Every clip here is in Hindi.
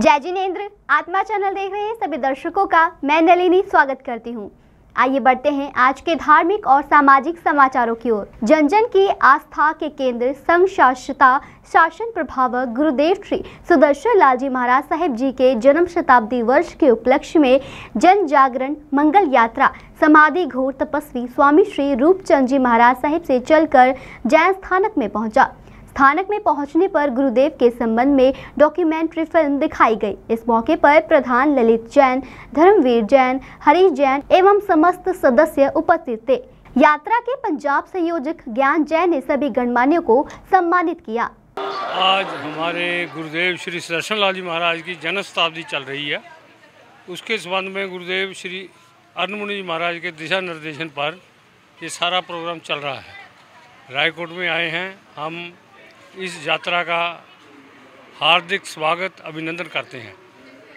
जय जिनेंद्र। आत्मा चैनल देख रहे हैं सभी दर्शकों का मैं नलिनी स्वागत करती हूं। आइए बढ़ते हैं आज के धार्मिक और सामाजिक समाचारों की ओर। जन जन की आस्था के केंद्र संघ शाश्वता शासन प्रभावक गुरुदेव श्री सुदर्शन लाल जी महाराज साहिब जी के जन्म शताब्दी वर्ष के उपलक्ष्य में जन जागरण मंगल यात्रा समाधि घोर तपस्वी स्वामी श्री रूपचंद जी महाराज साहिब से चलकर जैन स्थानक में पहुंचा। स्थानक में पहुंचने पर गुरुदेव के संबंध में डॉक्यूमेंट्री फिल्म दिखाई गई। इस मौके पर प्रधान ललित जैन, धर्मवीर जैन, हरीश जैन एवं समस्त सदस्य उपस्थित थे। यात्रा के पंजाब संयोजक ज्ञान जैन ने सभी गणमान्यों को सम्मानित किया। आज हमारे गुरुदेव श्री सुदर्शन लाल जी महाराज की जन्म शताब्दी चल रही है। उसके संबंध में गुरुदेव श्री अरुण मुनि जी महाराज के दिशा निर्देशन पर ये सारा प्रोग्राम चल रहा है। रायकोट में आए हैं हम इस यात्रा का हार्दिक स्वागत अभिनंदन करते हैं।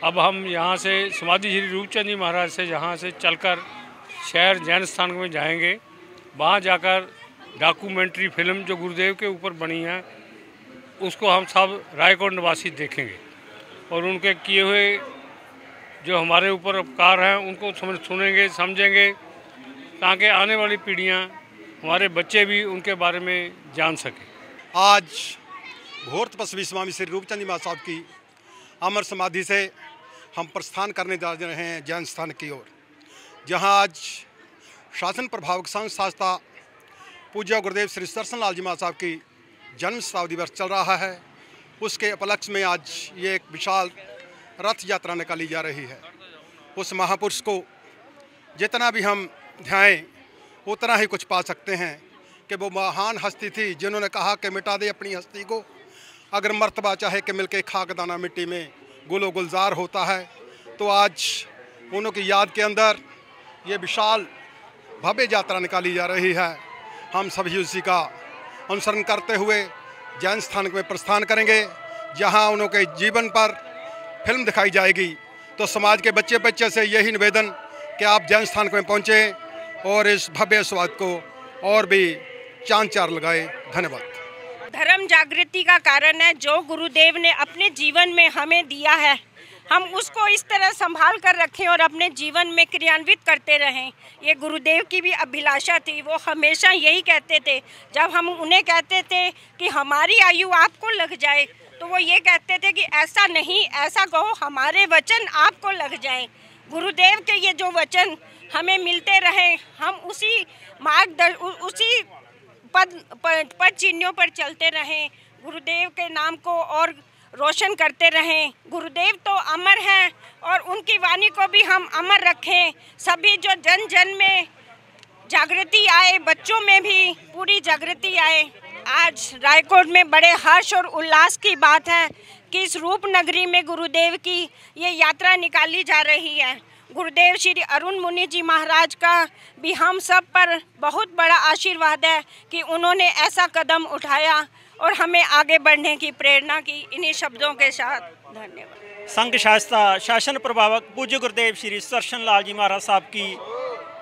अब हम यहाँ से समाधि श्री रूपचंद जी महाराज से यहाँ से चलकर शहर जैन स्थान में जाएंगे। वहाँ जाकर डॉक्यूमेंट्री फिल्म जो गुरुदेव के ऊपर बनी है उसको हम सब रायकोट निवासी देखेंगे और उनके किए हुए जो हमारे ऊपर उपकार हैं उनको सुनेंगे, समझेंगे, ताकि आने वाली पीढ़ियाँ, हमारे बच्चे भी उनके बारे में जान सकें। आज घोर तपस्वी स्वामी श्री रूपचंद जी महाराज साहब की अमर समाधि से हम प्रस्थान करने जा रहे हैं जैन स्थान की ओर, जहां आज शासन प्रभावक संघ शास्त्रा पूज्य गुरुदेव श्री सुदर्शन लाल जी महाराज साहब की जन्म शताब्दी वर्ष चल रहा है। उसके उपलक्ष्य में आज ये एक विशाल रथ यात्रा निकाली जा रही है। उस महापुरुष को जितना भी हम ध्याएं उतना ही कुछ पा सकते हैं कि वो महान हस्ती थी जिन्होंने कहा कि मिटा दे अपनी हस्ती को, अगर मर्तबा चाहे कि मिलके खाक दाना मिट्टी में गुलो गुलजार होता है। तो आज उन्हों की याद के अंदर ये विशाल भव्य यात्रा निकाली जा रही है। हम सभी उसी का अनुसरण करते हुए जैन स्थान में प्रस्थान करेंगे, जहां उनके जीवन पर फिल्म दिखाई जाएगी। तो समाज के बच्चे बच्चे से यही निवेदन कि आप जैन स्थान में पहुँचें और इस भव्य स्वाद को और भी चांद चार लगाए। धन्यवाद। धर्म जागृति का कारण है जो गुरुदेव ने अपने जीवन में हमें दिया है, हम उसको इस तरह संभाल कर रखें और अपने जीवन में क्रियान्वित करते रहें। ये गुरुदेव की भी अभिलाषा थी। वो हमेशा यही कहते थे, जब हम उन्हें कहते थे कि हमारी आयु आपको लग जाए, तो वो ये कहते थे कि ऐसा नहीं, ऐसा कहो हमारे वचन आपको लग जाएं। गुरुदेव के ये जो वचन हमें मिलते रहे, हम उसी उसी पद चिन्हों पर चलते रहें, गुरुदेव के नाम को और रोशन करते रहें। गुरुदेव तो अमर हैं और उनकी वाणी को भी हम अमर रखें। सभी जो जन जन में जागृति आए, बच्चों में भी पूरी जागृति आए। आज रायकोट में बड़े हर्ष और उल्लास की बात है कि इस रूप नगरी में गुरुदेव की ये यात्रा निकाली जा रही है। गुरुदेव श्री अरुण मुनि जी महाराज का भी हम सब पर बहुत बड़ा आशीर्वाद है कि उन्होंने ऐसा कदम उठाया और हमें आगे बढ़ने की प्रेरणा की। इन्हीं शब्दों के साथ धन्यवाद। संघ शास्त्रा शासन प्रभावक पूज्य गुरुदेव श्री सुदर्शन लाल जी महाराज साहब की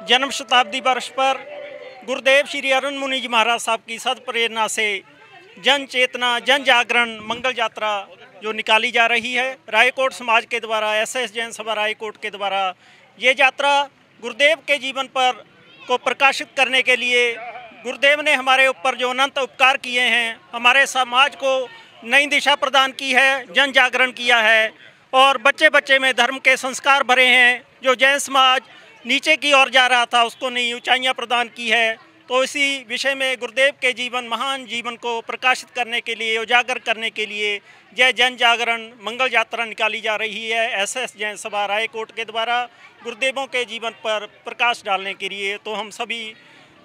जन्म शताब्दी वर्ष पर गुरुदेव श्री अरुण मुनि जी महाराज साहब की सद प्रेरणा से जन चेतना जन जागरण मंगल यात्रा जो निकाली जा रही है रायकोट समाज के द्वारा, एसएस जैन सभा रायकोट के द्वारा, ये यात्रा गुरुदेव के जीवन पर को प्रकाशित करने के लिए गुरुदेव ने हमारे ऊपर जो अनंत उपकार किए हैं, हमारे समाज को नई दिशा प्रदान की है, जन जागरण किया है और बच्चे बच्चे में धर्म के संस्कार भरे हैं। जो जैन समाज नीचे की ओर जा रहा था उसको नई ऊंचाइयां प्रदान की है। तो इसी विषय में गुरुदेव के जीवन, महान जीवन को प्रकाशित करने के लिए, उजागर करने के लिए जय जन जागरण मंगल यात्रा निकाली जा रही है एसएस जैन सभा रायकोट के द्वारा गुरुदेवों के जीवन पर प्रकाश डालने के लिए। तो हम सभी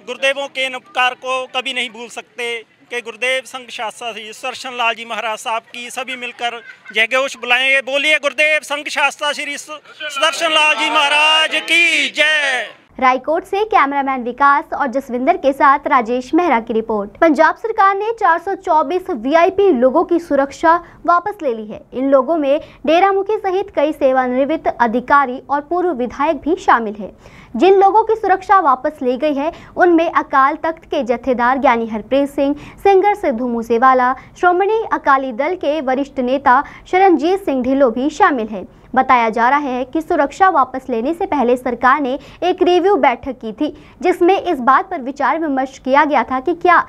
गुरुदेवों के इन उपकार को कभी नहीं भूल सकते कि गुरुदेव संघ शास्त्रा श्री सुदर्शन लाल जी महाराज साहब की सभी मिलकर जयघोष बुलाएंगे। बोलिए गुरुदेव संघ शास्त्रा श्री सुदर्शन लाल जी महाराज की जय। रायकोट से कैमरामैन विकास और जसविंदर के साथ राजेश मेहरा की रिपोर्ट। पंजाब सरकार ने 424 वीआईपी लोगों की सुरक्षा वापस ले ली है। इन लोगों में डेरा मुखी सहित कई सेवानिवृत्त अधिकारी और पूर्व विधायक भी शामिल है। जिन लोगों की सुरक्षा वापस ली गई है उनमें अकाल तख्त के जत्थेदार ज्ञानी हरप्रीत सिंह, सिंगर सिद्धू मूसेवाला, श्रोमणी अकाली दल के वरिष्ठ नेता शरणजीत सिंह ढिल्लों भी शामिल है। बताया जा रहा है कि सुरक्षा वापस लेने से पहले सरकार ने एक रिव्यू बैठक की थी, जिसमें इस बात पर विचार विमर्श किया गया था कि क्या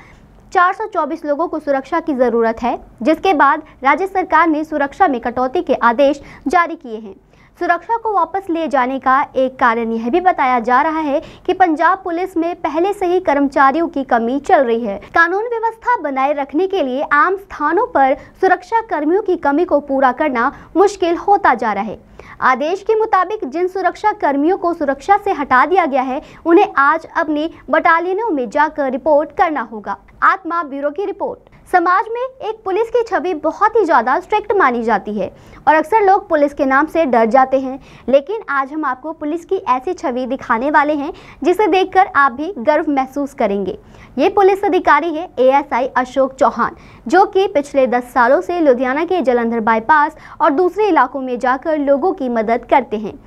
424 लोगों को सुरक्षा की जरूरत है, जिसके बाद राज्य सरकार ने सुरक्षा में कटौती के आदेश जारी किए हैं। सुरक्षा को वापस लिए जाने का एक कारण यह भी बताया जा रहा है कि पंजाब पुलिस में पहले से ही कर्मचारियों की कमी चल रही है। कानून व्यवस्था बनाए रखने के लिए आम स्थानों पर सुरक्षा कर्मियों की कमी को पूरा करना मुश्किल होता जा रहा है। आदेश के मुताबिक जिन सुरक्षा कर्मियों को सुरक्षा से हटा दिया गया है उन्हें आज अपनी बटालियनों में जाकर रिपोर्ट करना होगा। आत्मा ब्यूरो की रिपोर्ट। समाज में एक पुलिस की छवि बहुत ही ज़्यादा स्ट्रिक्ट मानी जाती है और अक्सर लोग पुलिस के नाम से डर जाते हैं, लेकिन आज हम आपको पुलिस की ऐसी छवि दिखाने वाले हैं जिसे देखकर आप भी गर्व महसूस करेंगे। ये पुलिस अधिकारी है एएसआई अशोक चौहान, जो कि पिछले 10 सालों से लुधियाना के जालंधर बाईपास और दूसरे इलाकों में जाकर लोगों की मदद करते हैं।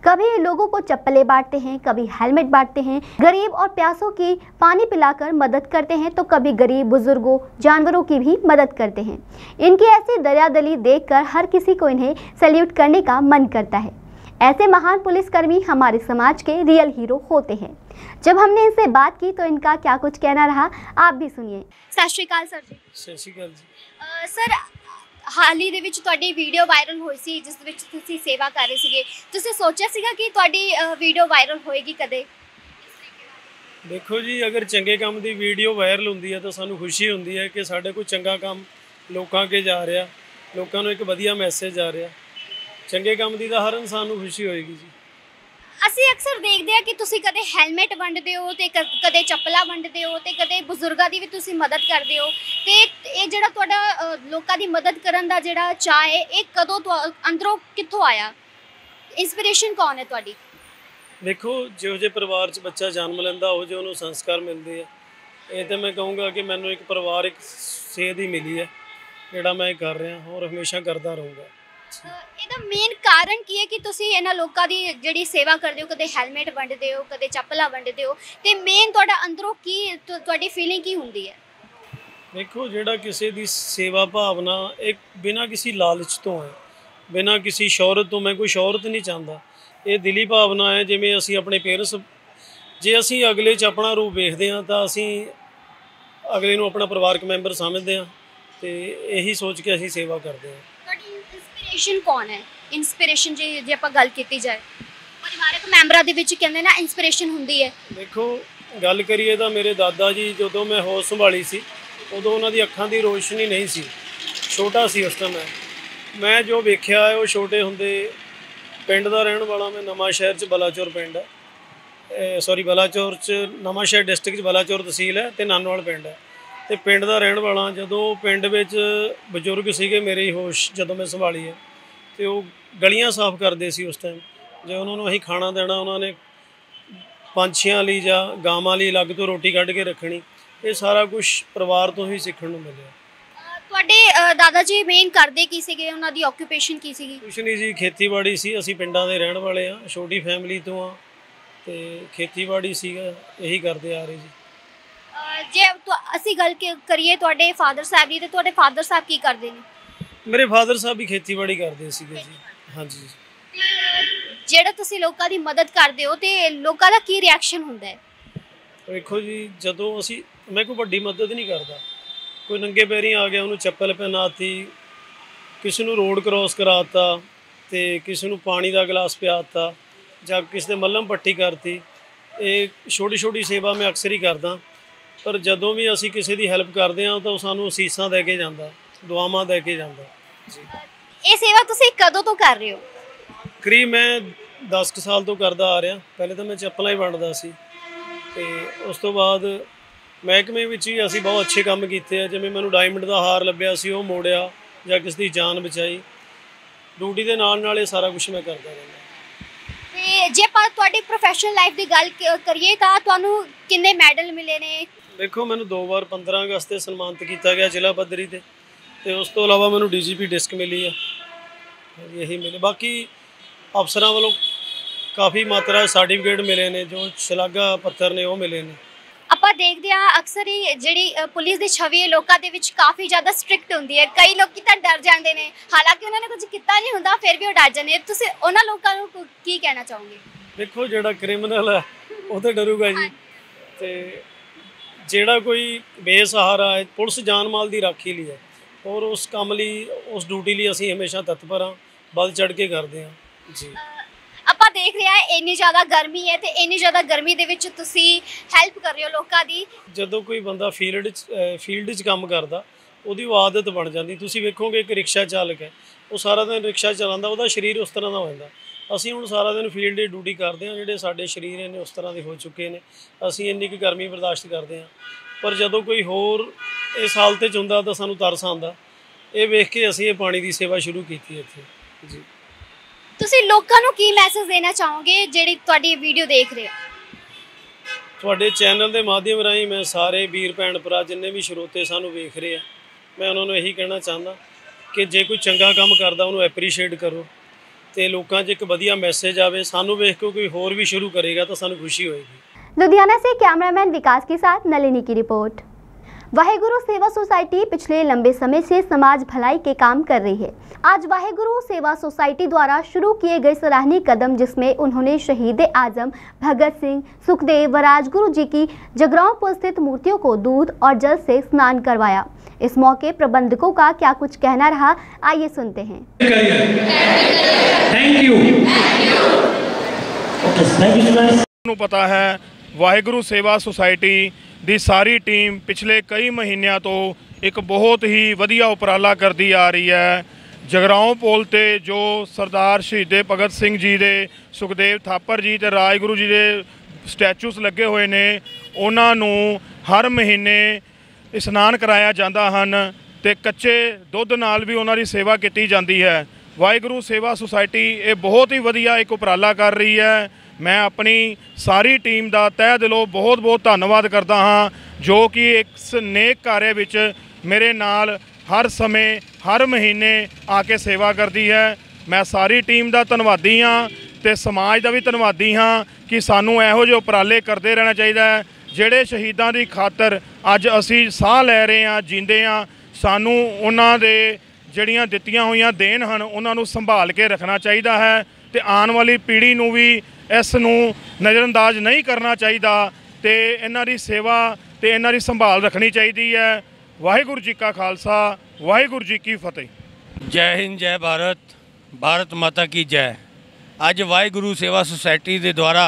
कभी लोगों को चप्पलें बांटते हैं, कभी हेलमेट बांटते हैं, गरीब और प्यासों की पानी पिलाकर मदद करते हैं, तो कभी गरीब बुजुर्गों, जानवरों की भी मदद करते हैं। इनकी ऐसी दरियादली देखकर हर किसी को इन्हें सैल्यूट करने का मन करता है। ऐसे महान पुलिसकर्मी हमारे समाज के रियल हीरो होते हैं। जब हमने इनसे बात की तो इनका क्या कुछ कहना रहा, आप भी सुनिए। सत श्री अकाल सर जी। सत श्री अकाल जी। सर, हाल ही ਦੇ ਵਿੱਚ ਤੁਹਾਡੀ ਵੀਡੀਓ ਵਾਇਰਲ ਹੋਈ ਸੀ ਜਿਸ ਵਿੱਚ ਤੁਸੀਂ ਸੇਵਾ ਕਰ ਰਹੇ ਸੀਗੇ। ਤੁਸੀਂ ਸੋਚਿਆ ਸੀਗਾ ਕਿ ਤੁਹਾਡੀ ਵੀਡੀਓ ਵਾਇਰਲ ਹੋਏਗੀ ਕਦੇ? ਦੇਖੋ ਜੀ, ਅਗਰ ਚੰਗੇ ਕੰਮ ਦੀ ਵੀਡੀਓ ਵਾਇਰਲ ਹੁੰਦੀ ਹੈ ਤਾਂ ਸਾਨੂੰ ਖੁਸ਼ੀ ਹੁੰਦੀ ਹੈ ਕਿ ਸਾਡੇ ਕੋਈ ਚੰਗਾ ਕੰਮ ਲੋਕਾਂ ਅੱਗੇ ਜਾ ਰਿਹਾ, ਲੋਕਾਂ ਨੂੰ ਇੱਕ ਵਧੀਆ ਮੈਸੇਜ ਆ ਰਿਹਾ। ਚੰਗੇ ਕੰਮ ਦੀ ਤਾਂ ਹਰ ਇਨਸਾਨ ਨੂੰ ਖੁਸ਼ੀ ਹੋਏਗੀ ਜੀ। ਅਸੀਂ ਅਕਸਰ ਦੇਖਦੇ ਆ ਕਿ ਤੁਸੀਂ ਕਦੇ ਹੈਲਮਟ ਵੰਡਦੇ ਹੋ ਤੇ ਕਦੇ ਚੱਪਲਾਂ ਵੰਡਦੇ ਹੋ ਤੇ ਕਦੇ ਬਜ਼ੁਰਗਾਂ ਦੀ ਵੀ ਤੁਸੀਂ ਮਦਦ ਕਰਦੇ ਹੋ, ਤੇ ਇਹ ਜਿਹੜਾ ਤੁਹਾਡਾ ਲੋਕਾਂ ਦੀ ਮਦਦ ਕਰਨ ਦਾ ਜਿਹੜਾ ਚਾਅ ਹੈ ਇਹ ਕਦੋਂ ਅੰਦਰੋਂ ਕਿੱਥੋਂ ਆਇਆ? ਇੰਸਪੀਰੇਸ਼ਨ ਕੌਣ ਹੈ ਤੁਹਾਡੀ? ਦੇਖੋ, ਜਿਹੋ ਜਿਹੇ ਪਰਿਵਾਰ 'ਚ ਬੱਚਾ ਜਨਮ ਲੈਂਦਾ ਉਹ ਜਿਹੇ ਉਹਨੂੰ ਸੰਸਕਾਰ ਮਿਲਦੇ ਆ। ਇਹ ਤਾਂ ਮੈਂ ਕਹੂੰਗਾ ਕਿ ਮੈਨੂੰ ਇੱਕ ਪਰਿਵਾਰਿਕ ਸੇਧ ਹੀ ਮਿਲੀ ਹੈ ਜਿਹੜਾ ਮੈਂ ਕਰ ਰਿਹਾ ਔਰ ਹਮੇਸ਼ਾ ਕਰਦਾ ਰਹੂੰਗਾ। ਇਹਦਾ ਮੇਨ ਕਾਰਨ ਕੀ ਹੈ ਕਿ ਤੁਸੀਂ ਇਹਨਾਂ ਲੋਕਾਂ ਦੀ ਜਿਹੜੀ ਸੇਵਾ ਕਰਦੇ ਹੋ, ਕਦੇ ਹੈਲਮਟ ਵੰਡਦੇ ਹੋ, ਕਦੇ ਚੱਪਲਾਂ ਵੰਡਦੇ ਹੋ, ਤੇ ਮੇਨ ਤੁਹਾਡਾ ਅੰਦਰੋਂ ਕੀ ਤੁਹਾਡੀ ਫੀਲਿੰਗ ਕੀ ਹੁੰਦੀ ਹੈ? ਦੇਖੋ, ਜਿਹੜਾ ਕਿਸੇ ਦੀ ਸੇਵਾ ਭਾਵਨਾ ਇੱਕ ਬਿਨਾਂ ਕਿਸੇ ਲਾਲਚ ਤੋਂ ਹੈ, ਬਿਨਾਂ ਕਿਸੇ ਸ਼ੌਹਰਤ ਤੋਂ। ਮੈਂ ਕੋਈ ਸ਼ੌਹਰਤ ਨਹੀਂ ਚਾਹੁੰਦਾ, ਇਹ ਦਿਲੀ ਭਾਵਨਾ ਹੈ। ਜਿਵੇਂ ਅਸੀਂ ਆਪਣੇ ਪੇਰੈਂਟਸ, ਜੇ ਅਸੀਂ ਅਗਲੇ 'ਚ ਆਪਣਾ ਰੂਪ ਵੇਖਦੇ ਹਾਂ ਤਾਂ ਅਸੀਂ ਅਗਲੇ ਨੂੰ ਆਪਣਾ ਪਰਿਵਾਰਕ ਮੈਂਬਰ ਸਮਝਦੇ ਹਾਂ ਤੇ ਇਹੀ ਸੋਚ ਕੇ ਅਸੀਂ ਸੇਵਾ ਕਰਦੇ ਹਾਂ। ਤੁਹਾਡੀ ਇੰਸਪੀਰੇਸ਼ਨ ਕੌਣ ਹੈ? ਇੰਸਪੀਰੇਸ਼ਨ ਜੇ ਆਪਾਂ ਗੱਲ ਕੀਤੀ ਜਾਏ ਪਰਿਵਾਰਕ ਮੈਂਬਰਾਂ ਦੇ ਵਿੱਚ ਕਹਿੰਦੇ ਨਾ ਇੰਸਪੀਰੇਸ਼ਨ ਹੁੰਦੀ ਹੈ। ਦੇਖੋ, ਗੱਲ ਕਰੀਏ ਤਾਂ ਮੇਰੇ ਦਾਦਾ ਜੀ ਜਦੋਂ ਮੈਂ ਹੋਸ਼ ਸੰਭਾਲੀ ਸੀ ਉਦੋਂ ਉਹਨਾਂ ਦੀ ਅੱਖਾਂ ਦੀ ਰੋਸ਼ਨੀ ਨਹੀਂ ਸੀ, ਛੋਟਾ ਸੀ ਉਸ ਟਾਈਮ। ਮੈਂ ਜੋ ਵੇਖਿਆ ਹੈ ਉਹ ਛੋਟੇ ਹੁੰਦੇ ਪਿੰਡ ਦਾ ਰਹਿਣ ਵਾਲਾ ਮੈਂ। ਨਵਾਂ ਸ਼ਹਿਰ 'ਚ ਬਲਾਚੌਰ ਪਿੰਡ ਹੈ, ਬਲਾਚੌਰ 'ਚ ਨਵਾਂ ਸ਼ਹਿਰ ਡਿਸਟ੍ਰਿਕਟ 'ਚ ਬਲਾਚੌਰ ਤਹਿਸੀਲ ਹੈ ਤੇ ਨਾਨੋਵਾਲ ਪਿੰਡ ਹੈ ਤੇ ਪਿੰਡ ਦਾ ਰਹਿਣ ਵਾਲਾ। ਜਦੋਂ ਪਿੰਡ ਵਿੱਚ ਬਜ਼ੁਰਗ ਸੀਗੇ ਮੇਰੇ ਹੀ ਹੋਸ਼ ਜਦੋਂ ਮੈਂ ਸੰਭਾਲੀ ਹੈ ਤੇ ਉਹ ਗਲੀਆਂ ਸਾਫ਼ ਕਰਦੇ ਸੀ ਉਸ ਟਾਈਮ। ਜੇ ਉਹਨਾਂ ਨੂੰ ਅਸੀਂ ਖਾਣਾ ਦੇਣਾ, ਉਹਨਾਂ ਨੇ ਪੰਛੀਆਂ ਲਈ ਜਾਂ ਗਾਵਾਂ ਲਈ ਅਲੱਗ ਤੋਂ ਰੋਟੀ ਕੱਢ ਕੇ ਰੱਖਣੀ। ਇਹ ਸਾਰਾ ਕੁਝ ਪਰਿਵਾਰ ਤੋਂ ਹੀ ਸਿੱਖਣ ਨੂੰ ਮਿਲਿਆ। ਤੁਹਾਡੇ ਦਾਦਾ ਜੀ ਮੇਨ ਕਰਦੇ ਕੀ ਸੀਗੇ? ਉਹਨਾਂ ਦੀ ਆਕਿਊਪੇਸ਼ਨ ਕੀ ਸੀਗੀ? ਕੁਛ ਨਹੀਂ ਜੀ, ਖੇਤੀਬਾੜੀ ਸੀ। ਅਸੀਂ ਪਿੰਡਾਂ ਦੇ ਰਹਿਣ ਵਾਲੇ ਹਾਂ, ਛੋਟੀ ਫੈਮਿਲੀ ਤੋਂ ਆ ਤੇ ਖੇਤੀਬਾੜੀ ਸੀਗਾ, ਇਹੀ ਕਰਦੇ ਆ ਰਹੇ ਜੀ। ਜੇ ਅਸੀਂ ਗੱਲ ਕਰੀਏ ਤੁਹਾਡੇ ਫਾਦਰ ਸਾਹਿਬ ਦੀ, ਤੇ ਤੁਹਾਡੇ ਫਾਦਰ ਸਾਹਿਬ ਕੀ ਕਰਦੇ ਨੇ? ਮੇਰੇ ਫਾਦਰ ਸਾਹਿਬ ਵੀ ਖੇਤੀਬਾੜੀ ਕਰਦੇ ਸੀਗੇ ਜੀ। ਹਾਂਜੀ। ਜਿਹੜਾ ਤੁਸੀਂ ਲੋਕਾਂ ਦੀ ਮਦਦ ਕਰਦੇ ਹੋ ਤੇ ਲੋਕਾਂ ਦਾ ਕੀ ਰਿਐਕਸ਼ਨ ਹੁੰਦਾ ਹੈ? ਵੇਖੋ ਜੀ, ਜਦੋਂ ਮੈਂ ਕੋਈ ਵੱਡੀ ਮਦਦ ਨਹੀਂ ਕਰਦਾ। ਕੋਈ ਨੰਗੇ ਪੈਰੀਂ ਆ ਗਿਆ ਉਹਨੂੰ ਚੱਪਲ ਪਹਿਨਾਤੀ, ਕਿਸੇ ਨੂੰ ਰੋਡ ਕ੍ਰੋਸ ਕਰਾਤਾ ਤੇ ਕਿਸੇ ਨੂੰ ਪਾਣੀ ਦਾ ਗਲਾਸ ਪਿਆਤਾ ਜਾਂ ਕਿਸੇ ਦੇ ਮੱਲਮ ਪੱਟੀ ਕਰਤੀ। ਇਹ ਛੋਟੀ ਛੋਟੀ ਸੇਵਾ ਮੈਂ ਅਕਸਰ ਹੀ ਕਰਦਾ। ਪਰ ਜਦੋਂ ਵੀ ਅਸੀਂ ਕਿਸੇ ਦੀ ਹੈਲਪ ਕਰਦੇ ਹਾਂ ਤਾਂ ਉਹ ਸਾਨੂੰ ਅਸੀਸਾਂ ਦੇ ਕੇ ਜਾਂਦਾ, ਦੁਆਵਾਂ ਦੇ ਕੇ ਜਾਂਦਾ ਜੀ। ਇਹ ਸੇਵਾ ਤੁਸੀਂ ਕਦੋਂ ਤੋਂ ਕਰ ਰਹੇ ਹੋ? ਕਰੀਬ ਮੈਂ 10 ਸਾਲ ਤੋਂ ਕਰਦਾ ਆ ਰਿਹਾ। ਪਹਿਲੇ ਤਾਂ ਮੈਂ ਚੱਪਲਾਂ ਹੀ ਵੰਡਦਾ ਸੀ ਤੇ ਉਸ ਤੋਂ ਬਾਅਦ ਮਹਿਕਮੇ ਵਿੱਚ ਵੀ ਅਸੀਂ ਬਹੁਤ ਅੱਛੇ ਕੰਮ ਕੀਤੇ ਆ। ਜਿਵੇਂ ਮੈਨੂੰ ਡਾਇਮੰਡ ਦਾ ਹਾਰ ਲੱਭਿਆ ਸੀ, ਉਹ ਮੋੜਿਆ ਜਾਂ ਕਿਸੇ ਦੀ ਜਾਨ ਬਚਾਈ। ਡਿਊਟੀ ਦੇ ਨਾਲ ਨਾਲ ਇਹ ਸਾਰਾ ਕੁਝ ਮੈਂ ਕਰਦਾ ਰਹਿੰਦਾ। ਤੇ ਜੇ ਆਪਾਂ ਤੁਹਾਡੀ ਪ੍ਰੋਫੈਸ਼ਨਲ ਲਾਈਫ ਦੀ ਗੱਲ ਕਰੀਏ ਤਾਂ ਤੁਹਾਨੂੰ ਕਿੰਨੇ ਮੈਡਲ ਮਿਲੇ ਨੇ? ਦੇਖੋ, ਮੈਨੂੰ 2 ਵਾਰ 15 ਅਗਸਤ ਤੇ ਸਨਮਾਨਿਤ ਕੀਤਾ ਗਿਆ ਜ਼ਿਲ੍ਹਾ ਪੱਧਰੀ ਤੇ ਉਸ ਤੋਂ ਇਲਾਵਾ ਮੈਨੂੰ ਡੀਜੀਪੀ ਡਿਸਕ ਮਿਲੀ ਹੈ, ਇਹੀ ਮਿਲੇ। ਬਾਕੀ ਅਫਸਰਾਂ ਵੱਲੋਂ ਕਾਫੀ ਮਾਤਰਾ ਸਰਟੀਫਿਕੇਟ ਮਿਲੇ ਨੇ, ਜੋ ਸ਼ਲਾਘਾ ਪੱਤਰ ਨੇ ਉਹ ਮਿਲੇ ਨੇ। ਆਪਾਂ ਦੇਖਦੇ ਆ ਅਕਸਰ ਹੀ ਜਿਹੜੀ ਪੁਲਿਸ ਦੀ ਛਵੀ ਲੋਕਾਂ ਦੇ ਵਿੱਚ ਕਾਫੀ ਜ਼ਿਆਦਾ ਸਟ੍ਰਿਕਟ ਹੁੰਦੀ ਹੈ। ਕਈ ਲੋਕੀ ਤਾਂ ਡਰ ਜਾਂਦੇ ਨੇ, ਹਾਲਾਂਕਿ ਉਹਨਾਂ ਨੇ ਕੁਝ ਕੀਤਾ ਨਹੀਂ ਹੁੰਦਾ, ਫਿਰ ਵੀ ਉਹ ਡਰ ਜਾਂਦੇ ਨੇ। ਤੁਸੀਂ ਉਹਨਾਂ ਲੋਕਾਂ ਨੂੰ ਕੀ ਕਹਿਣਾ ਚਾਹੋਗੇ? ਦੇਖੋ, ਜਿਹੜਾ ਕ੍ਰਿਮੀਨਲ ਹੈ ਉਹ ਤਾਂ ਡਰੂਗਾ ਜੀ, ਤੇ ਜਿਹੜਾ ਕੋਈ ਬੇਸਹਾਰਾ ਹੈ, ਪੁਲਿਸ ਜਾਨ ਮਾਲ ਦੀ ਰਾਖੀ ਲਈ ਹੈ, ਔਰ ਉਸ ਕੰਮ ਲਈ, ਉਸ ਡਿਊਟੀ ਲਈ ਅਸੀਂ ਹਮੇਸ਼ਾ ਤਤਪਰ ਹਾਂ, ਵੱਧ ਚੜ੍ਹ ਕੇ ਕਰਦੇ ਹਾਂ ਜੀ। ਆਪਾਂ ਦੇਖ ਰਹੇ ਹਾਂ ਇੰਨੀ ਜ਼ਿਆਦਾ ਗਰਮੀ ਹੈ ਤੇ ਇੰਨੀ ਜ਼ਿਆਦਾ ਗਰਮੀ ਦੇ ਵਿੱਚ ਤੁਸੀਂ ਹੈਲਪ ਕਰ ਰਹੇ ਹੋ ਲੋਕਾਂ ਦੀ। ਜਦੋਂ ਕੋਈ ਬੰਦਾ ਫੀਲਡ 'ਚ ਕੰਮ ਕਰਦਾ, ਉਹਦੀ ਉਹ ਆਦਤ ਬਣ ਜਾਂਦੀ। ਤੁਸੀਂ ਵੇਖੋਗੇ ਇੱਕ ਰਿਕਸ਼ਾ ਚਾਲਕ ਹੈ, ਉਹ ਸਾਰਾ ਦਿਨ ਰਿਕਸ਼ਾ ਚਲਾਉਂਦਾ, ਉਹਦਾ ਸਰੀਰ ਉਸ ਤਰ੍ਹਾਂ ਦਾ ਹੋ ਜਾਂਦਾ। ਅਸੀਂ ਹੁਣ ਸਾਰਾ ਦਿਨ ਫੀਲਡ ਦੀ ਡਿਊਟੀ ਕਰਦੇ ਹਾਂ, ਜਿਹੜੇ ਸਾਡੇ ਸਰੀਰ ਨੇ ਉਸ ਤਰ੍ਹਾਂ ਦੇ ਹੋ ਚੁੱਕੇ ਨੇ, ਅਸੀਂ ਇੰਨੀ ਕੁ ਗਰਮੀ ਬਰਦਾਸ਼ਤ ਕਰਦੇ ਹਾਂ। ਪਰ ਜਦੋਂ ਕੋਈ ਹੋਰ ਇਸ ਹਾਲਤ 'ਚ ਹੁੰਦਾ ਤਾਂ ਸਾਨੂੰ ਤਰਸ ਆਉਂਦਾ। ਇਹ ਵੇਖ ਕੇ ਅਸੀਂ ਇਹ ਪਾਣੀ ਦੀ ਸੇਵਾ ਸ਼ੁਰੂ ਕੀਤੀ ਇੱਥੇ ਜੀ। ਤੁਸੀਂ ਲੋਕਾਂ ਨੂੰ ਕੀ ਮੈਸੇਜ ਦੇਣਾ ਚਾਹੋਗੇ ਜਿਹੜੀ ਤੁਹਾਡੀ ਵੀਡੀਓ ਦੇਖ ਰਹੇ ਆ? ਤੁਹਾਡੇ ਚੈਨਲ ਦੇ ਮਾਧਿਅਮ ਰਾਹੀਂ ਮੈਂ ਸਾਰੇ ਵੀਰ ਭੈਣ ਭਰਾ ਜਿੰਨੇ ਵੀ ਸਰੋਤੇ ਸਾਨੂੰ ਵੇਖ ਰਹੇ ਆ, ਮੈਂ ਉਹਨਾਂ ਨੂੰ ਇਹੀ ਕਹਿਣਾ ਚਾਹੁੰਦਾ ਕਿ ਜੇ ਕੋਈ ਚੰਗਾ ਕੰਮ ਕਰਦਾ ਉਹਨੂੰ ਐਪਰੀਸ਼ੀਏਟ ਕਰੋ, ਤੇ ਲੋਕਾਂ 'ਚ ਇੱਕ ਵਧੀਆ ਮੈਸੇਜ ਆਵੇ। ਸਾਨੂੰ ਵੇਖ ਕੇ ਕੋਈ ਹੋਰ ਵੀ शुरू करेगा तो सानू खुशी होगी। लुधियाना से कैमरामैन विकास के साथ नलिनी की रिपोर्ट। वाहेगुरु सेवा सोसाइटी पिछले लंबे समय से समाज भलाई के काम कर रही है। आज वाहेगुरु सेवा सोसाइटी द्वारा शुरू किए गए सराहनीय कदम, जिसमें उन्होंने शहीद आजम भगत सिंह, सुखदेव व राजगुरु जी की जगरांव पर स्थित मूर्तियों को दूध और जल से स्नान करवाया। इस मौके प्रबंधकों का क्या कुछ कहना रहा, आइए सुनते हैं। Thank you. पता है वाहेगुरु सेवा सोसाइटी ਦੀ ਸਾਰੀ ਟੀਮ ਪਿਛਲੇ ਕਈ ਮਹੀਨਿਆਂ ਤੋਂ ਇੱਕ ਬਹੁਤ ਹੀ ਵਧੀਆ ਉਪਰਾਲਾ ਕਰਦੀ ਆ ਰਹੀ ਹੈ। ਜਗਰਾਉਂ ਪੁਲ ਤੇ ਜੋ ਸਰਦਾਰ ਸ਼ਹੀਦੇ ਭਗਤ ਸਿੰਘ ਜੀ ਦੇ, ਸੁਖਦੇਵ ਥਾਪਰ ਜੀ ਤੇ ਰਾਜਗੁਰੂ ਜੀ ਦੇ ਸਟੈਚੂਸ ਲੱਗੇ ਹੋਏ ਨੇ, ਉਹਨਾਂ ਨੂੰ ਹਰ ਮਹੀਨੇ ਇਸ਼ਨਾਨ ਕਰਾਇਆ ਜਾਂਦਾ ਹਨ ਤੇ ਕੱਚੇ ਦੁੱਧ ਨਾਲ ਵੀ ਉਹਨਾਂ ਦੀ ਸੇਵਾ ਕੀਤੀ ਜਾਂਦੀ ਹੈ। ਵਾਹਿਗੁਰੂ ਸੇਵਾ ਸੁਸਾਇਟੀ ਇਹ ਬਹੁਤ ਹੀ ਵਧੀਆ ਇੱਕ ਉਪਰਾਲਾ ਕਰ ਰਹੀ ਹੈ। मैं अपनी सारी टीम का तह दिलों बहुत बहुत धन्यवाद करता हाँ, जो कि इस नेक कार्य विच मेरे नाल हर समय हर महीने आके सेवा करती है। मैं सारी टीम का धन्यवादी हाँ ते समाज का भी धन्यवादी हाँ कि सानू इहो जिहे उपराले करते रहना चाहिए। जिहड़े शहीदां दी खातर अज असी साह लै रहे हाँ, जींदे हाँ, सानू उन्हां दे जिहड़ियां दित्तियां होईयां देन हन उन्हां नू संभाल के रखना चाहिए है ते आने वाली पीढ़ी नू भी इस नूं नज़रअंदाज नहीं करना चाहिए ते इन्हां दी सेवा ते इन्हां दी संभाल रखनी चाहिए है। वाहिगुरू जी का खालसा, वाहिगुरू जी की फतेह। जय हिंद, जय भारत, भारत माता की जय। अज वाहिगुरू सेवा सोसाइटी के द्वारा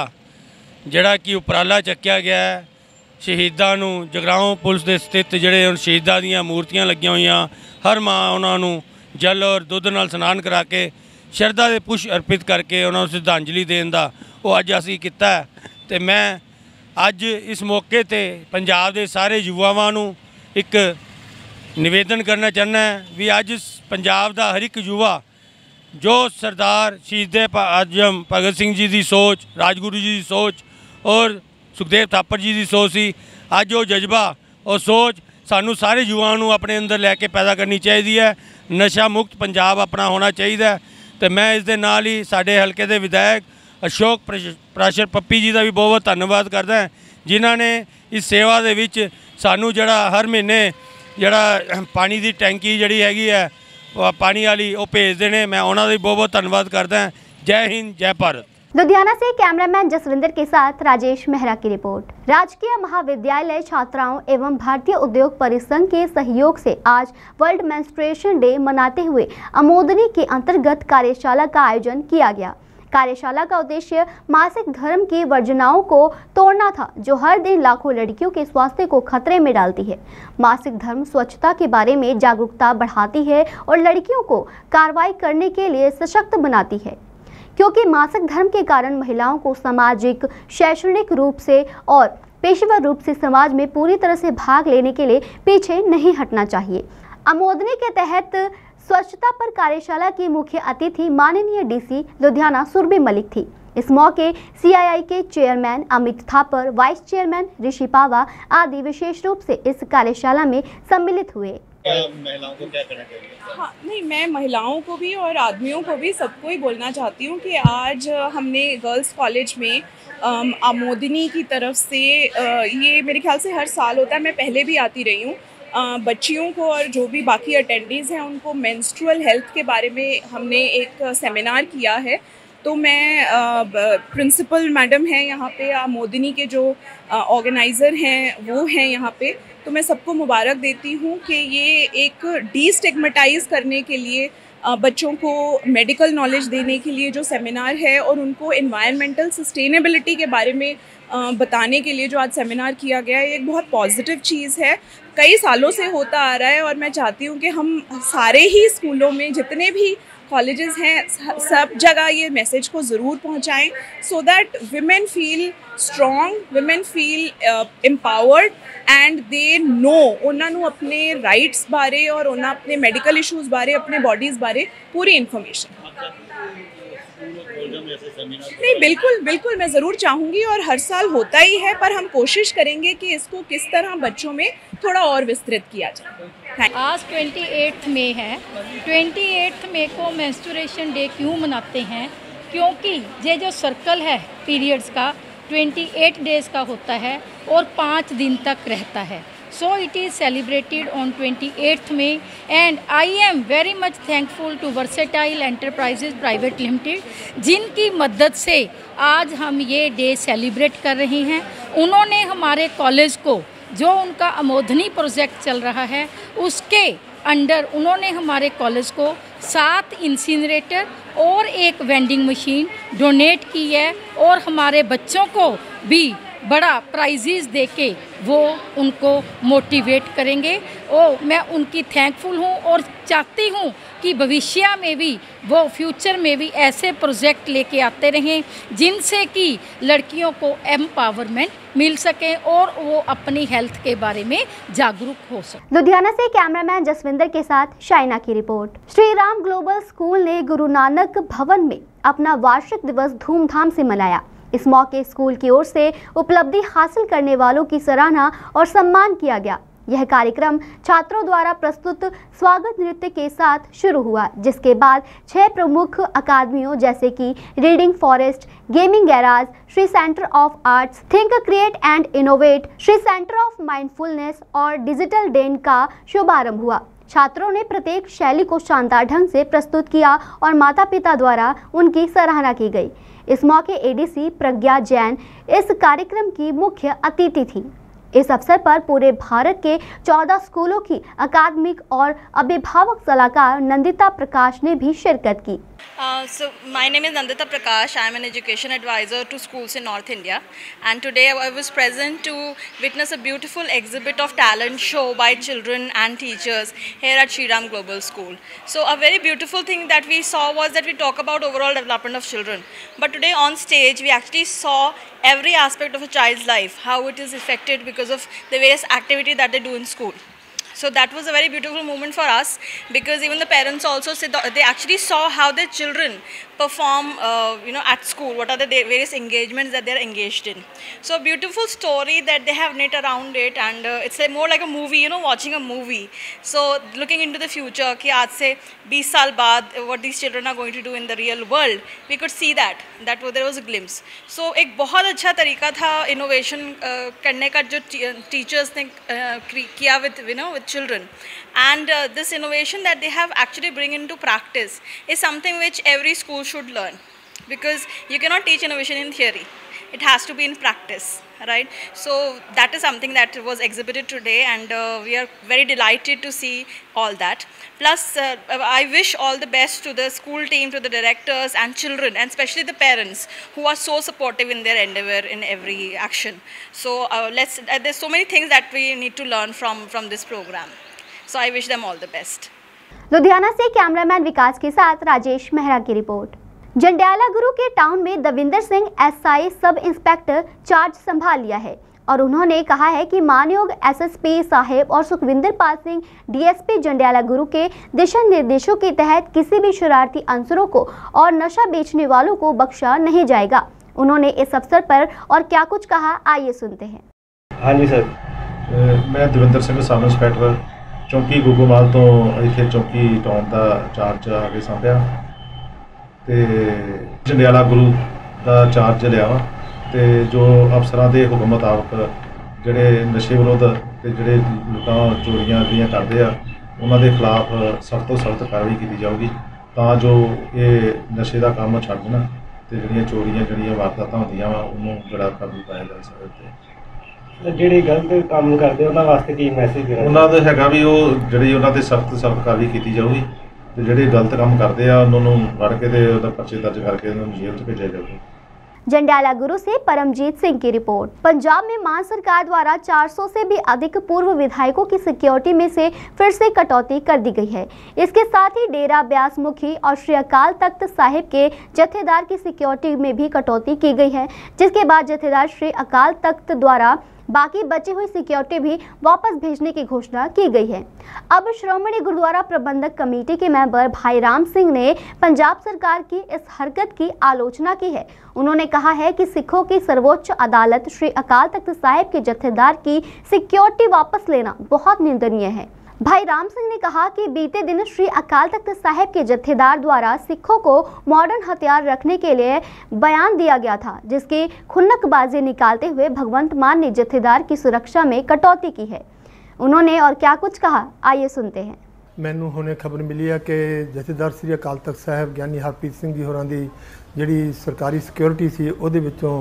जिहड़ा कि उपराला चक्या गया है, शहीदां नूं जगराओं पुलिस के स्थित जिहड़े शहीदां दीयां मूर्तियां लगियां होईयां, हर माह उन्हां नूं जल और दुध नाल स्नान करा के शरधा के पुष्प अर्पित करके उन्होंने श्रद्धांजलि देने का वो अज असी किया। तो मैं अज इस मौके पर पंजाब के सारे युवावां नूं एक निवेदन करना चाहना है भी अज पंजाब का हर एक युवा जो सरदार शहीद आजम भगत सिंह जी की सोच, राजगुरू जी की सोच और सुखदेव थापर जी की सोच सी, अज वो जज्बा और सोच सानू सारे युवाओं नूं अपने अंदर लैके पैदा करनी चाहिए है। नशा मुक्त पंजाब अपना होना चाहिए। तो मैं इस दे नाल ही साडे हल्के के विधायक अशोक प्राशर पप्पी जी का भी बहुत बहुत धन्यवाद करदा है, जिन्हों ने इस सेवा दे विच सानू जड़ा हर महीने जड़ा पानी की टैंकी जड़ी हैगी है पानी वाली वो भेजते हैं। मैं उन्होंने भी बहुत बहुत धन्यवाद करदा है। जय हिंद, जय भारत। लुधियाना से कैमरामैन जसविंदर के साथ राजेश मेहरा की रिपोर्ट। राजकीय महाविद्यालय छात्राओं एवं भारतीय उद्योग परिसंघ के सहयोग से आज वर्ल्ड मेंस्ट्रुएशन डे मनाते हुए अमोदनी के अंतर्गत कार्यशाला का आयोजन किया गया। कार्यशाला का उद्देश्य मासिक धर्म की वर्जनाओं को तोड़ना था, जो हर दिन लाखों लड़कियों के स्वास्थ्य को खतरे में डालती है। मासिक धर्म स्वच्छता के बारे में जागरूकता बढ़ाती है और लड़कियों को कार्रवाई करने के लिए सशक्त बनाती है, क्योंकि मासिक धर्म के कारण महिलाओं को सामाजिक, शैक्षणिक रूप से और पेशेवर रूप से समाज में पूरी तरह से भाग लेने के लिए पीछे नहीं हटना चाहिए। अमोदनी के तहत स्वच्छता पर कार्यशाला की मुख्य अतिथि माननीय डीसी लुधियाना सुरभि मलिक थी। इस मौके CII के chairman Amit Thapar, vice chairman Rishi Pawa आदि विशेष रूप से इस कार्यशाला में सम्मिलित हुए। महिलाओं को क्या करना चाहिए? हाँ, नहीं, मैं महिलाओं को भी और आदमियों को भी सबको ही बोलना चाहती हूँ कि आज हमने गर्ल्स कॉलेज में आमोदिनी की तरफ से ये मेरे ख्याल से हर साल होता है, मैं पहले भी आती रही हूँ, बच्चियों को और जो भी बाकी अटेंडीज़ हैं उनको मेंस्ट्रुअल हेल्थ के बारे में हमने एक सेमिनार किया है। तो मैं प्रिंसिपल मैडम हैं यहाँ पे, आमोदिनी के जो ऑर्गेनाइज़र हैं वो हैं यहाँ पे, तो मैं सबको मुबारक देती हूँ कि ये एक डीस्टिग्मेटाइज़ करने के लिए, बच्चों को मेडिकल नॉलेज देने के लिए जो सेमिनार है और उनको एनवायरमेंटल सस्टेनेबिलिटी के बारे में बताने के लिए जो आज सेमिनार किया गया है, एक बहुत पॉजिटिव चीज़ है। कई सालों से होता आ रहा है और मैं चाहती हूँ कि हम सारे ही स्कूलों में, जितने भी कॉलेजेस हैं, सब जगह ये मैसेज को ज़रूर पहुँचाएं, so that women feel strong, women feel empowered and they know उन्होंने अपने राइट्स बारे और उन्होंने अपने मेडिकल इश्यूज़ बारे, अपने बॉडीज़ बारे पूरी इन्फॉर्मेशन। नहीं, बिल्कुल बिल्कुल मैं ज़रूर चाहूँगी और हर साल होता ही है, पर हम कोशिश करेंगे कि इसको किस तरह बच्चों में थोड़ा और विस्तृत किया जाए। आज 28 मई है। 28 मई को मेंस्ट्रुएशन डे क्यों मनाते हैं? क्योंकि ये जो सर्कल है पीरियड्स का 28 डेज़ का होता है और 5 दिन तक रहता है। So it is celebrated on 28th May and I am very much thankful to Versatile Enterprises Private Limited, जिनकी मदद से आज हम ये डे सेलिब्रेट कर रहे हैं। उन्होंने हमारे कॉलेज को, जो उनका आमोदनी प्रोजेक्ट चल रहा है, उसके अंडर उन्होंने हमारे कॉलेज को 7 इंसिनरेटर और एक वेंडिंग मशीन डोनेट की है और हमारे बच्चों को भी बड़ा प्राइजेस देके वो उनको मोटिवेट करेंगे। और मैं उनकी थैंकफुल हूँ और चाहती हूँ कि भविष्य में भी वो फ्यूचर में भी ऐसे प्रोजेक्ट लेके आते रहें जिनसे कि लड़कियों को एम्पावरमेंट मिल सके और वो अपनी हेल्थ के बारे में जागरूक हो सके। लुधियाना से कैमरामैन जसविंदर के साथ शाइना की report. Shri Ram global school ने गुरु नानक भवन में अपना वार्षिक दिवस धूमधाम से मनाया। इस मौके स्कूल की ओर से उपलब्धि हासिल करने वालों की सराहना और सम्मान किया गया। यह कार्यक्रम छात्रों द्वारा प्रस्तुत स्वागत नृत्य के साथ शुरू हुआ, जिसके बाद 6 प्रमुख अकादमियों जैसे कि reading forest, gaming garage, Shri centre of arts, think create and innovate, Shri centre of mindfulness और डिजिटल डेन का शुभारंभ हुआ। छात्रों ने प्रत्येक शैली को शानदार ढंग से प्रस्तुत किया और माता पिता द्वारा उनकी सराहना की गई। इस मौके ADC प्रज्ञा जैन इस कार्यक्रम की मुख्य अतिथि थी। इस अवसर पर पूरे भारत के 14 स्कूलों की अकादमिक और अभिभावक सलाहकार नंदिता प्रकाश ने भी शिरकत की। So my name is Nandita Prakash. I am an education advisor to schools in North India, and today I was present to witness a beautiful exhibit of talent show by children and teachers here at Shri Ram Global School. So a very beautiful thing that we saw was that we talk about overall development of children, but today on stage we actually saw every aspect of a child's life, how it is affected because of the various activities that they do in school. So that was a very beautiful moment for us, because even the parents also said they actually saw how their children perform at school, what are the various engagements that they're engaged in. So a beautiful story that they have knit around it, and it's more like a movie, watching a movie. So looking into the future, कि आज से 20 साल बाद what these children are going to do in the real world, we could see that there was a glimpse. So एक बहुत अच्छा तरीका था innovation करने का जो teachers ने किया with children, and this innovation that they have actually bring into practice is something which every school should learn, because you cannot teach innovation in theory, it has to be in practice, right? So that is something that was exhibited today, and we are very delighted to see all that. Plus I wish all the best to the school team, to the directors and children, and especially the parents who are so supportive in their endeavor in every action. So there's so many things that we need to learn from this program. So I wish them all the best. Ludhiana से कैमरामैन विकास के साथ राजेश मेहरा की रिपोर्ट। जंडियाला गुरु के टाउन में Davinder Singh SI sub inspector charge संभाल लिया है। और उन्होंने कहा है कि मानयोग एसएसपी साहिब और सुखविंदर पाल सिंह डीएसपी जंडियाला गुरु के दिशा निर्देशों के तहत किसी भी शरारती अंसरों को और नशा बेचने वालों को बख्शा नहीं जाएगा। उन्होंने इस अवसर पर और क्या कुछ कहा, आइए सुनते हैं। हाँ जी सर, मैं दविंदर सिंह सब इंस्पैक्टर चौकी गुगोमाल तो इत्थे चौकी टाउन का चार्ज आगे सांभिया ते जंडियाला गुरु का चार्ज लिया वा ते जो अफसरां दे हुक्म मुताबक जिहड़े नशे विरोध ते जिहड़े लुटां चोरियां जिहड़ियां करदे आ उन्हां दे खिलाफ सख्त तो सख्त कार्रवाई की जाऊगी तां जो ये नशे का काम छड्ड देण ते जिहड़ियां चोरियां जिहड़ियां वारदातां होंदियां वा उहनूं जिहड़ा काबू पाया जा सके। ਜਿਹੜੇ ਗਲਤ ਕੰਮ ਕਰਦੇ ਉਹਨਾਂ ਵਾਸਤੇ ਕੀ ਮੈਸੇਜ ਦੇਣਾ? ਉਹਨਾਂ ਦਾ ਹੈਗਾ ਵੀ ਉਹ ਜਿਹੜੀ ਉਹਨਾਂ ਤੇ ਸਖਤ ਕਾਰਵਾਈ ਕੀਤੀ ਜਾਊਗੀ ਤੇ ਜਿਹੜੇ ਗਲਤ ਕੰਮ ਕਰਦੇ ਆ ਉਹਨਾਂ ਨੂੰ ਫੜ ਕੇ ਤੇ ਉਹਦਾ ਪਰਚੇ ਦਰਜ ਕਰਕੇ ਉਹਨਾਂ ਨੂੰ ਜੇਲ੍ਹ 'ਚ ਭੇਜਿਆ ਜਾਊਗਾ। जंडियाला गुरु से परमजीत सिंह की रिपोर्ट। पंजाब में मान सरकार द्वारा 400 से भी अधिक पूर्व विधायकों की सिक्योरिटी में से फिर से कटौती कर दी गई है। इसके साथ ही डेरा ब्यास मुखी और श्री अकाल तख्त साहिब के जत्थेदार की सिक्योरिटी में भी कटौती की गई है, जिसके बाद जत्थेदार श्री अकाल तख्त द्वारा बाकी बची हुई सिक्योरिटी भी वापस भेजने की घोषणा की गई है। अब श्रोमणी गुरुद्वारा प्रबंधक कमेटी के मेंबर भाई राम सिंह ने पंजाब सरकार की इस हरकत की आलोचना की है। उन्होंने कहा है कि सिखों की सर्वोच्च अदालत श्री अकाल तख्त साहिब के जत्थेदार की सिक्योरिटी वापस लेना बहुत निंदनीय है। भाई राम सिंह ने कहा कि बीते दिन श्री अकाल तख्त साहिब के जत्थेदार द्वारा सिखों को मॉडर्न हथियार रखने के लिए बयान दिया गया था, जिसकी खुन्नकबाजी निकालते हुए भगवंत मान ने जत्थेदार की सुरक्षा में कटौती की है। उन्होंने और क्या कुछ कहा, आइए सुनते हैं। मैनू हुणे खबर मिली है कि जत्थेदार श्री अकाल तख्त साहिब ज्ञानी हरप्रीत सिंह जी होरां दी जिहड़ी सरकारी सिक्योरिटी सी उहदे विचों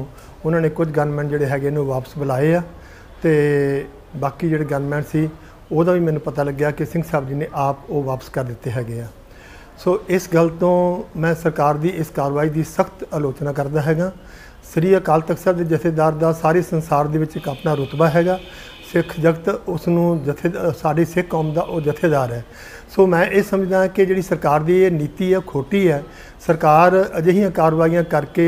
उन्होंने कुछ गनमैन जिहड़े हैगे ने वापस बुलाए आ ते बाकी जिहड़े गनमैन सी ਉਹਦਾ ਵੀ ਮੈਨੂੰ ਪਤਾ ਲੱਗਿਆ ਕਿ ਸਿੰਘ ਸਾਹਿਬ ਜੀ ਨੇ ਆਪ ਉਹ ਵਾਪਸ ਕਰ ਦਿੱਤੇ ਹੈਗੇ ਆ। ਸੋ ਇਸ ਗੱਲ ਤੋਂ ਮੈਂ ਸਰਕਾਰ ਦੀ ਇਸ ਕਾਰਵਾਈ ਦੀ ਸਖਤ ਆਲੋਚਨਾ ਕਰਦਾ ਹੈਗਾ। ਸ੍ਰੀ ਅਕਾਲ ਤਖਤ ਸਾਹਿਬ ਦੇ ਜਥੇਦਾਰ ਦਾ ਸਾਰੇ ਸੰਸਾਰ ਦੇ ਵਿੱਚ ਇੱਕ ਆਪਣਾ ਰੁਤਬਾ ਹੈਗਾ। ਸਿੱਖ ਜਗਤ ਉਸ ਨੂੰ ਸਾਡੀ ਸਿੱਖ ਕੌਮ ਦਾ ਉਹ ਜਥੇਦਾਰ ਹੈ। ਸੋ ਮੈਂ ਇਹ ਸਮਝਦਾ ਕਿ ਜਿਹੜੀ ਸਰਕਾਰ ਦੀ ਇਹ ਨੀਤੀ ਹੈ ਖੋਟੀ ਹੈ। ਸਰਕਾਰ ਅਜਿਹੀਆਂ ਕਾਰਵਾਈਆਂ ਕਰਕੇ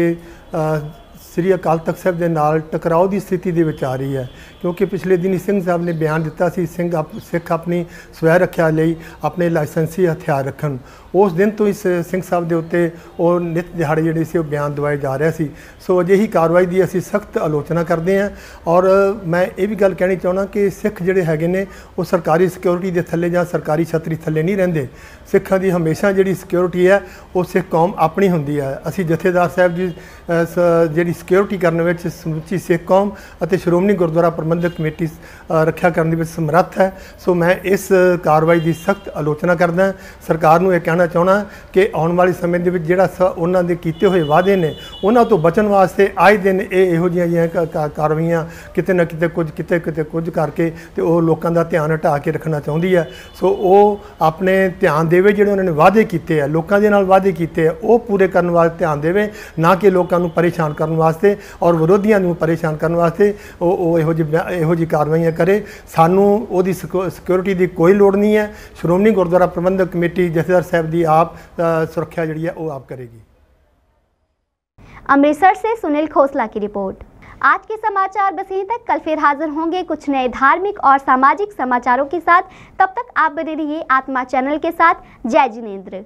श्री अकाल तख्त साहिब के नाल टकराव की स्थिति दे विच आ रही है, क्योंकि पिछले दिन सिंह साहब ने बयान दिता सी सिख अपनी स्वै रक्षा लई अपने लाइसेंसी हथियार रखन। उस दिन तो इस सिंह साहब के उत्ते और नित दिहाड़े जिहड़े सी बयान दवाए जा रहा सी। सो अजिही कार्रवाई की असीं सख्त आलोचना करते हैं। और मैं ये भी गल कहनी चाहना कि सिख जिहड़े हैगे ने वो सरकारी सिक्योरिटी के थल्ले जां सरकारी छतरी थल्ले नहीं रहिंदे। सिखां की हमेशा जिहड़ी सिक्योरिटी है वो सिख कौम अपनी हुंदी है। असीं जथेदार साहब जी जिहड़ी सिक्योरिटी करने में समुची सिख कौम और श्रोमणी गुरुद्वारा प्रबंधक कमेटी रक्षा करने में समर्थ है। सो मैं इस कार्रवाई की सख्त आलोचना करदा। सरकार नूं यह कहना चाहना कि आने वाले समय के जिहड़ा उन्हां दे कीते हुए वादे ने उन्हां तो बचन वास्ते आए दिन इहो जिहियां कार्रवाइयां किते ना किते कुछ करके ते ओह लोकां दा ध्यान हटा के रखना चाहुंदी है। सो ओह अपने ध्यान देवे जिहड़े उन्होंने वादे कीते है, लोकां दे नाल वादे कीते है, ओह पूरे करन वास्ते ध्यान देवे, ना कि लोकां नूं परेशान करन वास्ते और विरोधियों नूं परेशान करन वास्ते ओह इहो जी कार्रवाइयां करे। सानूं ओहदी सिक्योरिटी की कोई लोड़ नहीं है। श्रोमणी गुरुद्वारा प्रबंधक कमेटी जथेदार साहब की आप सुरक्षा जी है वो आप करेगी। अमृतसर से सुनील खोसला की रिपोर्ट। आज के समाचार बस यहीं तक। कल फिर हाजिर होंगे कुछ नए धार्मिक और सामाजिक समाचारों के साथ। तब तक आप बने रहिए आत्मा चैनल के साथ। जय जिनेंद्र।